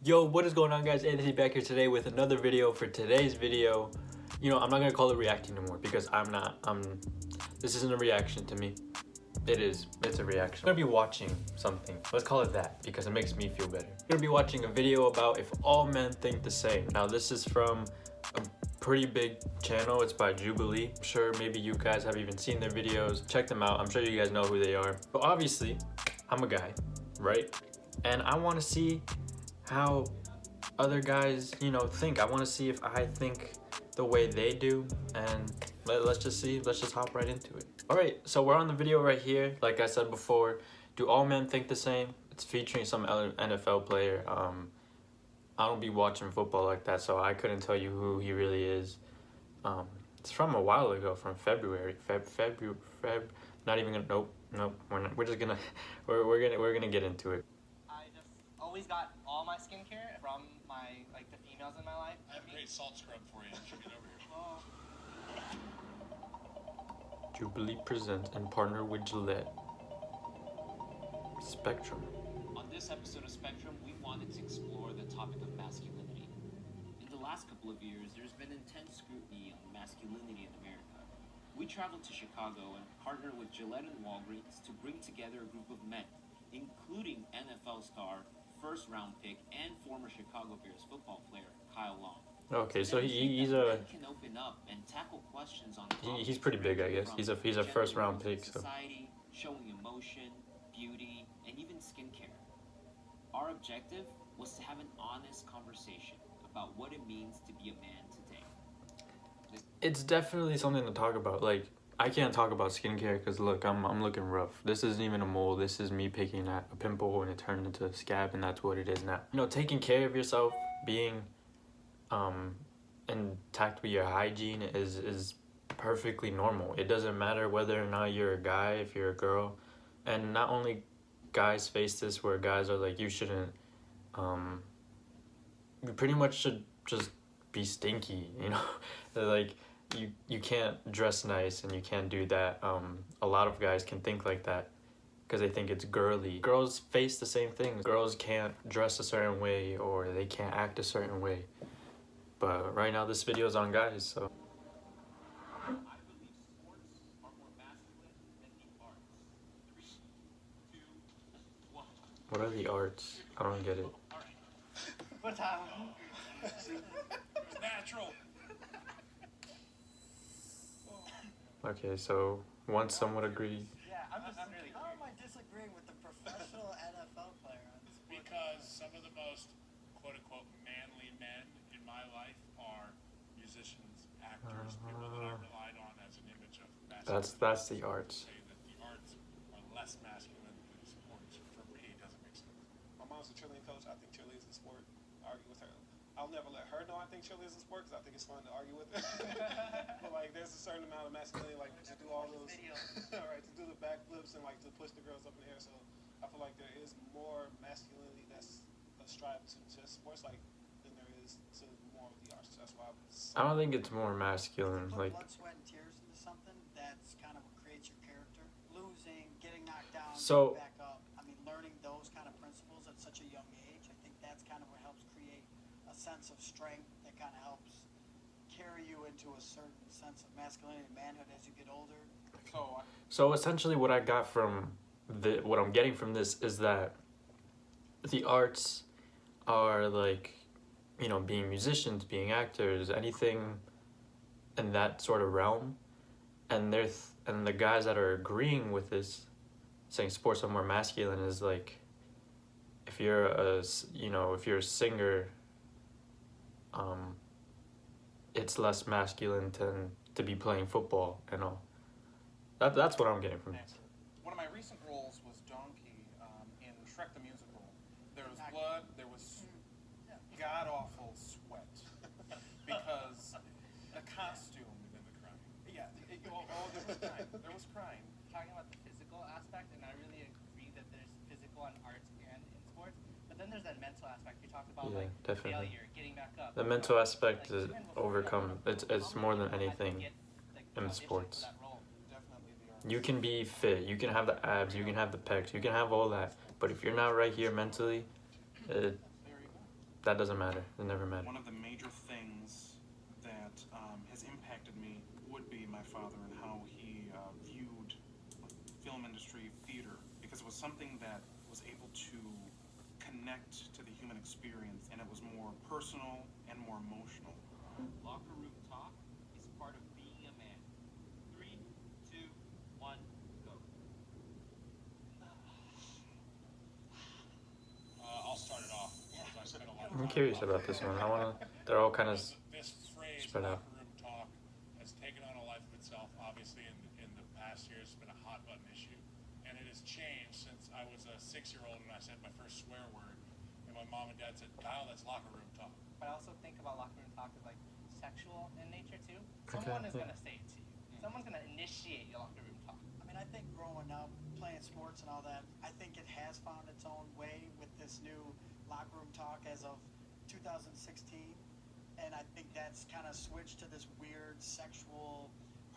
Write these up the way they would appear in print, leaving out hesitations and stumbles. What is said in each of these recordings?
Yo, what is going on, guys? Anthony back here today with another video. For today's video, I'm not gonna call it reacting anymore because this isn't a reaction to me. It's a reaction. I'm gonna be watching something. Let's call it that because it makes me feel better. I'm gonna be watching a video about if all men think the same. Now, this is from a pretty big channel. It's by Jubilee. I'm sure maybe you guys have even seen their videos. Check them out. I'm sure you guys know who they are. But obviously, I'm a guy, right? And I wanna see how other guys, think. I want to see if I think the way they do, and let's just hop right into it. All right, so we're on the video right here. Like I said before, do all men think the same? It's featuring some NFL player. I don't be watching football like that, so I couldn't tell you who he really is. It's from a while ago, from February. February. Not even gonna. Nope. We're just gonna. We're gonna get into it. Always got all my skincare from the females in my life. I have a great salt scrub for you. You should get over here. Jubilee presents and partner with Gillette. Spectrum. On this episode of Spectrum, we wanted to explore the topic of masculinity. In the last couple of years, there's been intense scrutiny on masculinity in America. We traveled to Chicago and partnered with Gillette and Walgreens to bring together a group of men, including NFL star, first-round pick, and former Chicago Bears football player Kyle Long. Okay, so he's can open up and tackle questions on he's pretty big, I guess. He's a first-round pick, so. Society, showing emotion, beauty, and even skincare. Our objective was to have an honest conversation about what it means to be a man today. It's definitely something to talk about. Like, I can't talk about skincare because look, I'm looking rough. This isn't even a mole. This is me picking at a pimple and it turned into a scab, and that's what it is now. Taking care of yourself, being intact with your hygiene is perfectly normal. It doesn't matter whether or not you're a guy, if you're a girl, and not only guys face this where guys are like, you shouldn't. You pretty much should just be stinky, like. You can't dress nice and you can't do that. A lot of guys can think like that because they think it's girly. Girls face the same thing. Girls can't dress a certain way or they can't act a certain way. But right now this video is on guys, so. I believe sports are more masculine than the arts. 3, 2, 1. What are the arts? I don't get it. All right. What's up? It's natural. Okay, so once some would agree. Yeah, I'm really How am I disagreeing with the professional NFL player on this? Because some of the most quote-unquote manly men in my life are musicians, actors, people that I relied on as an image of masculinity. That's the arts. Say that the arts are less masculine than sports. For me, it doesn't make sense. My mom's a cheerleading coach. I think cheerleading is a sport. I argue with her. I'll never let her know I think cheerleading is a sport because I think it's fun to argue with her. But there's a certain amount of masculinity, to do all those, right, to do the backflips and to push the girls up in the air. So I feel like there is more masculinity that's ascribed to just sports than there is to more of the arts. That's why I don't think it's more masculine. Put blood, sweat, and tears into something, that's kind of what creates your character. Losing, getting knocked down, So- getting back up. I mean, learning those kind of principles at such a young age, I think that's kind of what helps create a sense of strength that kind of helps carry you into a certain sense of masculinity and manhood as you get older. So essentially what I got from what I'm getting from this is that the arts are being musicians, being actors, anything in that sort of realm, and and the guys that are agreeing with this, saying sports are more masculine, is like, if you're a singer, it's less masculine to be playing football and all. That's what I'm getting from this. One of my recent roles was Donkey in Shrek the Musical. There was blood, there was god-awful sweat, because the costume. And the crying. Yeah, there was crying. talking about the physical aspect, and I really agree that there's physical in arts and in sports. But then there's that mental aspect. You talked about definitely. failure, getting back up. The mental aspect is overcome. It's more than anything in the sports. You can be fit, you can have the abs, you can have the pecs, you can have all that, but if you're not right here mentally, that doesn't matter. It never mattered. One of the major things that has impacted me would be my father and how he viewed film industry, theater, because it was something that was able to connect to the human experience, and it was more personal and more emotional. Locker room talk is part of being a man. 3, 2, 1, go. I'll start it off. Because I spent a lot of I'm time curious talking about this one. I wanna. They're all kind of This phrase, spread out. locker room talk, has taken on a life of itself. Obviously, in the past years, it's been a hot button issue, and it has changed since I was a 6-year-old and I said my first swear word, and my mom and dad said, "Kyle, that's locker room talk." But I also think about locker room talk as like sexual in nature too. Okay, Someone is yeah. gonna say it to you. Someone's gonna initiate your locker room talk. I mean, I think growing up, playing sports and all that, I think it has found its own way with this new locker room talk as of 2016. And I think that's kind of switched to this weird sexual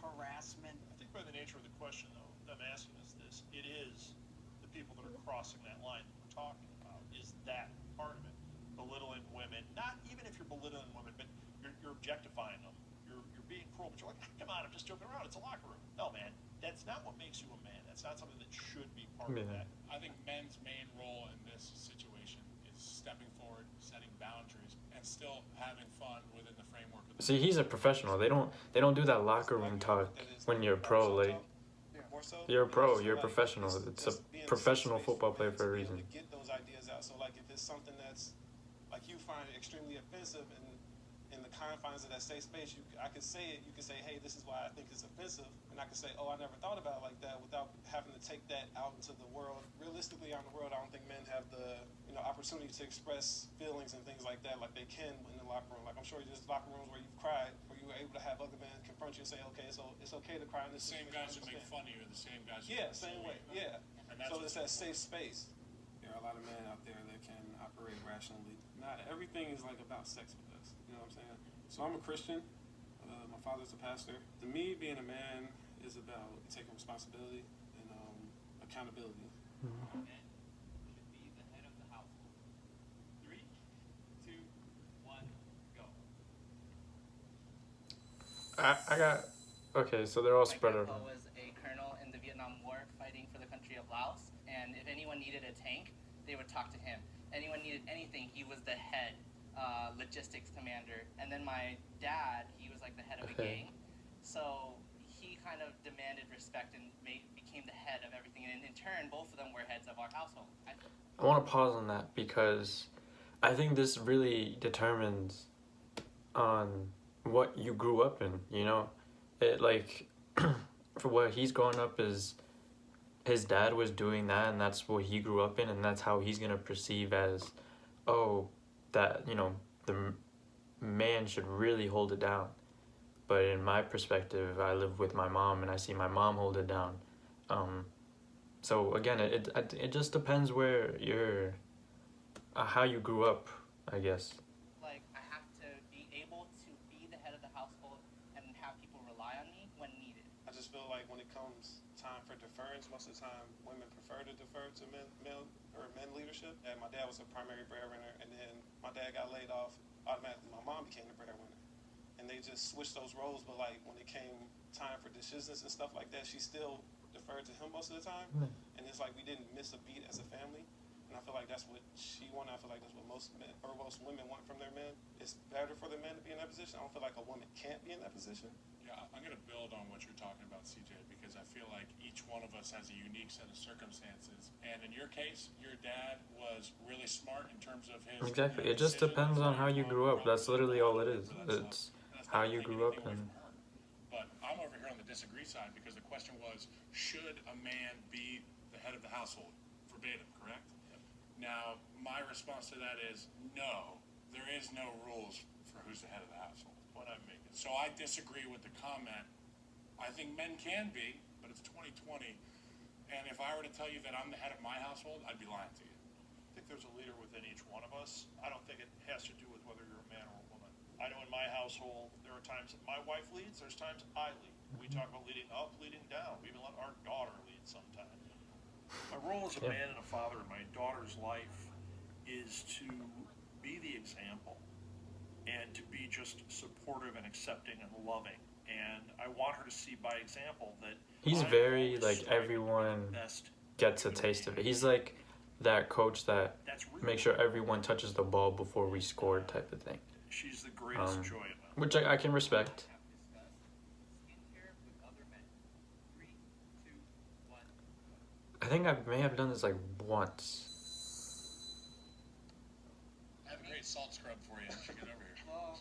harassment. I think by the nature of the question, though, that I'm asking is this: it is the people that are crossing that line that we're talking about. Is that part of it? Belittling women, not even if you're belittling women, but you're objectifying them. You're being cruel, but you're like, come on, I'm just joking around. It's a locker room. No, man, that's not what makes you a man. That's not something that should be part of that. I think men's main role in this situation is stepping forward, setting boundaries, and still having fun within the framework of the See, he's a professional. They don't do that locker room talk when you're a pro. Like, More so, you're a pro, so, you're a like, professional. It's a just being in professional safe space football player to for a be able reason. to get those ideas out. So like if it's something that's like you find it extremely offensive and in the confines of that safe space, I could say it. You could say, hey, this is why I think it's offensive, and I could say, oh, I never thought about it like that, without having to take that out into the world. Realistically, out in the world, I don't think men have the opportunity to express feelings and things like that like they can in the locker room. Like I'm sure there's locker rooms where you've cried, where you were able to have other men confront you and say, okay, so it's okay to cry in The this same situation, guys who I make understand. fun of you are the same guys who Yeah, make same fun way. of you. Yeah. And that's So what's it's that important. safe space. There are a lot of men out there that can operate rationally. Not everything is like about sex with us. You know what I'm saying? So I'm a Christian. My father's a pastor. To me, being a man is about taking responsibility and accountability. Men should be the head of the household. 3, 2, 1, go. I got. Okay, so they're all My spread out. grandpa was a colonel in the Vietnam War fighting for the country of Laos, and if anyone needed a tank, they would talk to him. Anyone needed anything, he was the head logistics commander. And then my dad, he was like the head of a Okay. gang. So he kind of demanded respect and became the head of everything. And in turn, both of them were heads of our household. I want to pause on that because I think this really determines on what you grew up in. You know, it like for what he's growing up is his dad was doing that, and that's what he grew up in, and that's how he's gonna perceive as, oh, that the man should really hold it down. But in my perspective, I live with my mom, and I see my mom hold it down. So again, it just depends where you're, how you grew up, I guess. Like, I have to be able to be the head of the household and have people rely on me when needed. I just feel like when it comes time for deference, most of the time women prefer to defer to men leadership. And my dad was a primary breadwinner, and then my dad got laid off. Automatically, my mom became the breadwinner, and they just switched those roles. But like when it came time for decisions and stuff like that, she still deferred to him most of the time. And it's like we didn't miss a beat as a family. And I feel like that's what she wanted. I feel like that's what most men or most women want from their men. It's better for the men to be in that position. I don't feel like a woman can't be in that position. Yeah, I'm going to build on what you're talking about, CJ, because I feel like each one of us has a unique set of circumstances. And in your case, your dad was really smart in terms of his... Exactly. It just depends on how you grew up. That's literally all it is. It's how you grew up. And But I'm over here on the disagree side because the question was, should a man be the head of the household? Verbatim, correct? Now, my response to that is no. There is no rules for who's the head of the household. What I'm making. So I disagree with the comment. I think men can be, but it's 2020. And if I were to tell you that I'm the head of my household, I'd be lying to you. I think there's a leader within each one of us. I don't think it has to do with whether you're a man or a woman. I know in my household, there are times that my wife leads, there's times I lead. We talk about leading up, leading down. We even let our daughter lead sometimes. My role as a man and a father in my daughter's life is to be the example and to be just supportive and accepting and loving. And I want her to see by example that He's I'm very, always like, striving to be the everyone best gets a human taste of it. being. He's like that coach that That's really makes sure everyone touches the ball before we score type of thing, she's the greatest joy of it. which I can respect. Skincare with other men. 3, 2, 1. I think I may have done this like once. I have a great salt scrub for you. You should get over here. Well,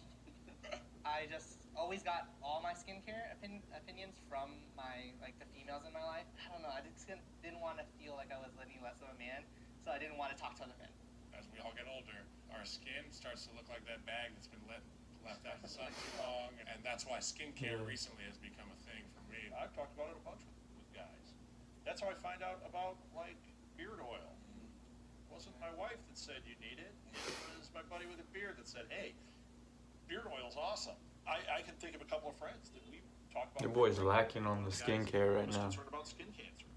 I just always got all my skincare opinions from the females in my life. I don't know. I just didn't want to feel like I was any less of a man, so I didn't want to talk to other men. As we all get older, our skin starts to look like that bag that's been left out in the sun too long, and that's why skincare recently has become a thing for me. I've talked about it a bunch with guys. That's how I find out about like beard oil. It wasn't my wife that said you need it. It was my buddy with a beard that said, "Hey, beard oil's awesome." I can think of a couple of friends that we talked about. Your boy's lacking on the skincare right now. Concerned about skin cancer.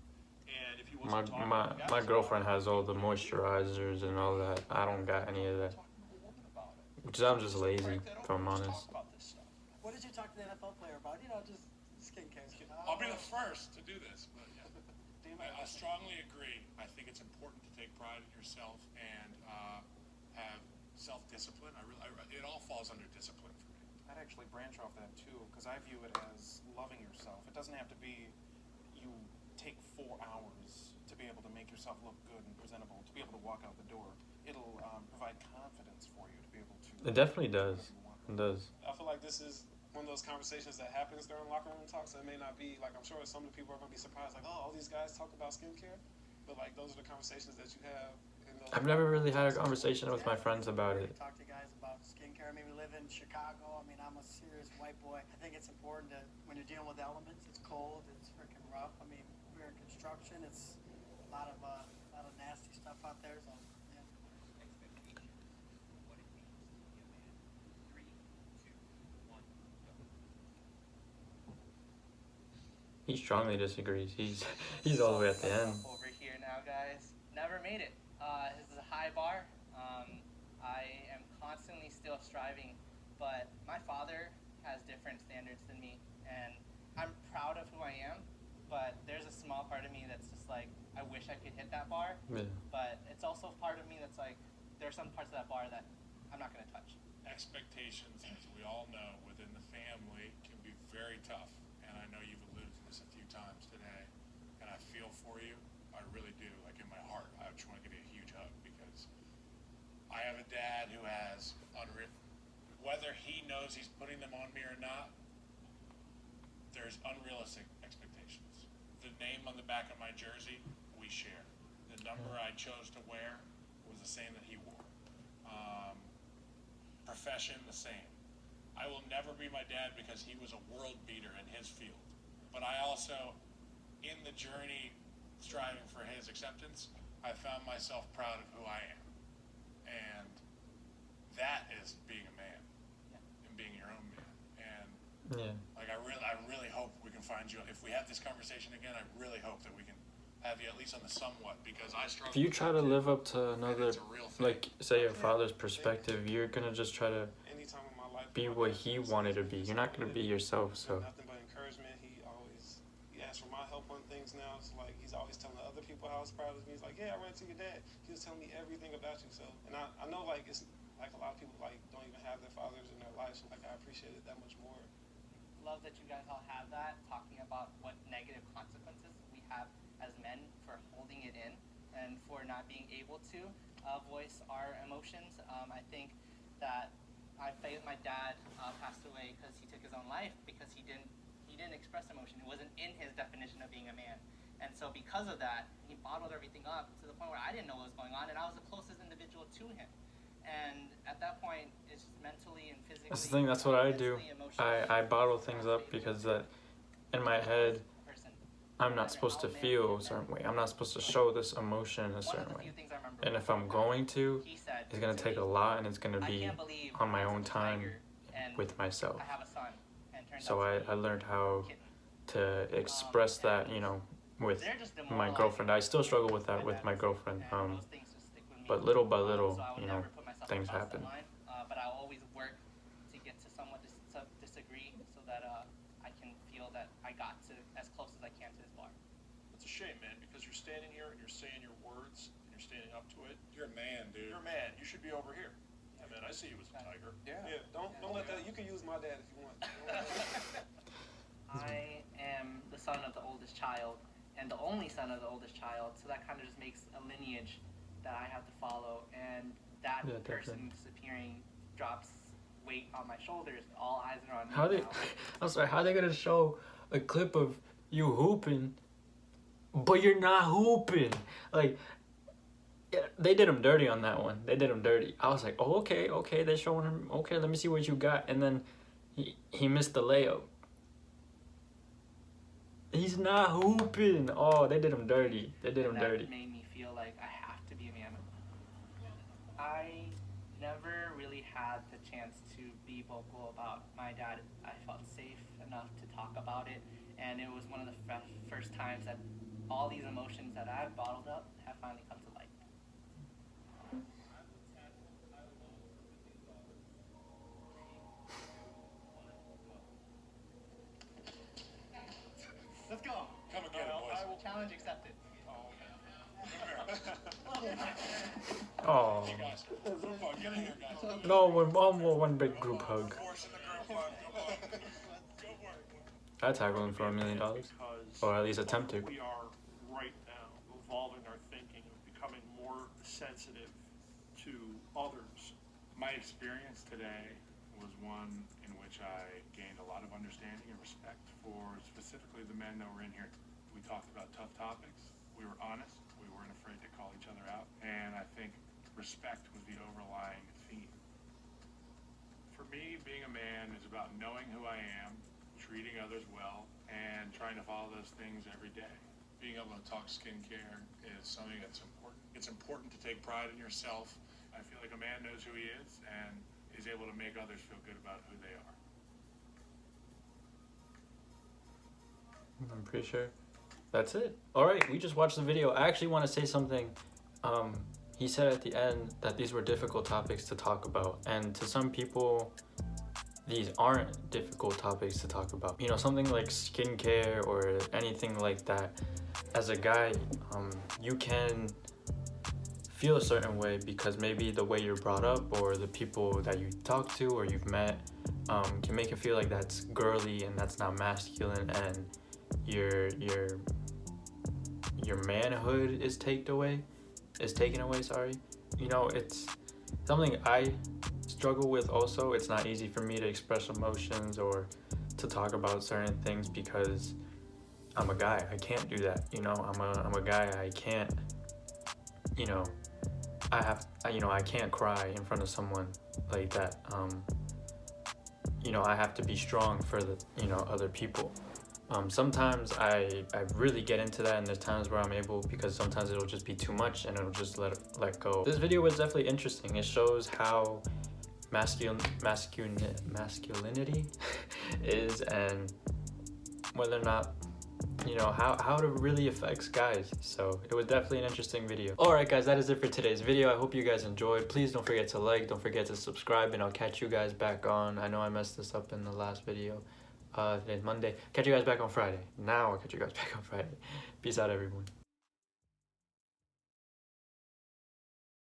And if he My wasn't talking my to guys my about girlfriend it, has all the moisturizers and all that. I don't got any of that, talking to a woman about it. which is I'm just lazy, Frank, they don't if I'm just honest. talk about this stuff. What did you talk to the NFL player about? Just skincare. I'll be the first to do this, but I strongly agree. I think it's important to take pride in yourself and have self-discipline. It all falls under discipline for me. I'd actually branch off that too, because I view it as loving yourself. It doesn't have to be you take 4 hours to be able to make yourself look good and presentable, to be able to walk out the door. It'll provide confidence for you to be able to. It definitely does. It does. I feel like this is one of those conversations that happens during locker room talks. It may not be like, I'm sure some of the people are going to be surprised, like, oh, all these guys talk about skincare, but like those are the conversations that you have. I've never really had a conversation with my friends about it. Talk to guys about skincare. I mean, we live in Chicago. I mean, I'm a serious white boy. I think it's important to, when you're dealing with elements, it's cold, it's freaking rough. I mean, we're in construction. It's a lot of nasty stuff out there. So, yeah. Expectation. What it means to be a man. 3, 2, 1, go. He strongly disagrees. He's all the way at the end. Over here now, guys. Never made it. This is a high bar. I am constantly still striving, but my father has different standards than me, and I'm proud of who I am, but there's a small part of me that's just like, I wish I could hit that bar, Yeah. but it's also part of me that's like, there are some parts of that bar that I'm not going to touch. Expectations, as we all know, within the family can be very tough. And I know you've alluded to this a few times today. And I feel for you. I really do. Like in my heart, I just want to give you a huge hug because I have a dad who has whether he knows he's putting them on me or not, there's unrealistic expectations. The name on the back of my jersey, we share. The number I chose to wear was the same that he wore. Profession, the same. I will never be my dad because he was a world beater in his field. But I also, in the journey striving for his acceptance, I found myself proud of who I am. And that is being a man and being your own man. And Yeah. like I really hope we can find you. If we have this conversation again, I really hope that we can have you at least on the somewhat, because I struggle. If you try to live up to and another, it's a real thing. like, say your father's perspective, you're gonna just try to Anytime in my life, be what he wanted to be. You're not gonna be yourself, so. Nothing but encouragement. He asks for my help on things now. It's like he's always telling other people how he's proud of me. He's like, yeah, I ran to your dad. He was telling me everything about you. So, and I know like it's like a lot of people like don't even have their fathers in their lives. So like I appreciate it that much more. Love that you guys all have that, talking about what negative consequences we have as men for holding it in and for not being able to voice our emotions. I think that my dad passed away because he took his own life because he didn't express emotion. It wasn't in his definition of being a man. And so because of that, he bottled everything up to the point where I didn't know what was going on, and I was the closest individual to him. And at that point, it's just mentally and physically. That's the thing, that's what I do. mentally, emotionally, I bottle things up because that, in my head, person. I'm not supposed to feel a certain way. I'm not supposed to show this emotion in a One of certain the way. few things I remember And if I'm going to, he said it's gonna to take me, a lot, and it's gonna "I be can't believe on my I'm own such a time tiger, and with myself. I have a son." And turns So out to I be learned how a kitten. to express that, you know, with They're just my demoralizing girlfriend. I still struggle with that by with my girlfriend. and those things just stick with me. But little by little, so I would you know, never put myself things cross happen. the line, but I'll always work to get to someone to disagree so that I can feel that I got to as close as I can to his bar. It's a shame, man, because you're standing here and you're saying your words and you're standing up to it. You're a man, dude. You're a man. You should be over here. Yeah, man, I see you as a tiger. Yeah. Don't let that. You can use my dad if you want. I am the son of the oldest child and the only son of the oldest child, so that kind of just makes a lineage that I have to follow, and that Yeah, person definitely. disappearing drops weight on my shoulders. All eyes are on me How they? now. I'm sorry. How they gonna show a clip of you hooping, but you're not hooping? Like, yeah, they did him dirty on that one. They did him dirty. I was like, oh, okay, they're showing him. Okay, let me see what you got. And then he missed the layup. He's not hooping. Oh, they did him dirty. They did him And that dirty. made me feel like I have to be a man. I never really had the chance to be vocal about my dad. I felt safe enough to talk about it, and it was one of the first times that all these emotions that I've bottled up have finally come to light. Let's go. Come and get it, boys. I will challenge accepted. Oh, You guys, group hug. Get in here, guys. no, one big group hug. Force in the group hug. Go for it. Go for it. I tackle him for $1 million, Because or at least attempt to. we are right now evolving our thinking and becoming more sensitive to others. My experience today was one in which I gained a lot of understanding and respect for specifically the men that were in here. We talked about tough topics. We were honest. We weren't afraid to call each other out. And I think respect was the overlying theme. For me, being a man is about knowing who I am, treating others well, and trying to follow those things every day. Being able to talk skincare is something that's important. It's important to take pride in yourself. I feel like a man knows who he is and is able to make others feel good about who they are. I'm pretty sure that's it. All right, we just watched the video. I actually want to say something. He said at the end that these were difficult topics to talk about, and to some people, these aren't difficult topics to talk about. You know, something like skincare or anything like that. As a guy, you can feel a certain way because maybe the way you're brought up or the people that you talk to or you've met can make it feel like that's girly and that's not masculine, and your manhood is taken away. Sorry. You know, it's something I struggle with also. It's not easy for me to express emotions or to talk about certain things because I'm a guy. I can't do that. You know, I'm a guy. I can't, you know, I can't cry in front of someone like that. You know, I have to be strong for the, you know, other people. Sometimes I really get into that, and there's times where I'm able, because sometimes it'll just be too much and it'll just let go. This video was definitely interesting. It shows how masculinity is, and whether or not, you know, how it really affects guys. So it was definitely an interesting video. Alright guys, that is it for today's video. I hope you guys enjoyed. Please don't forget to like, don't forget to subscribe, and I'll catch you guys back on. I know I messed this up in the last video. Today's Monday. Catch you guys back on Friday. Now I'll catch you guys back on Friday. Peace out, everyone.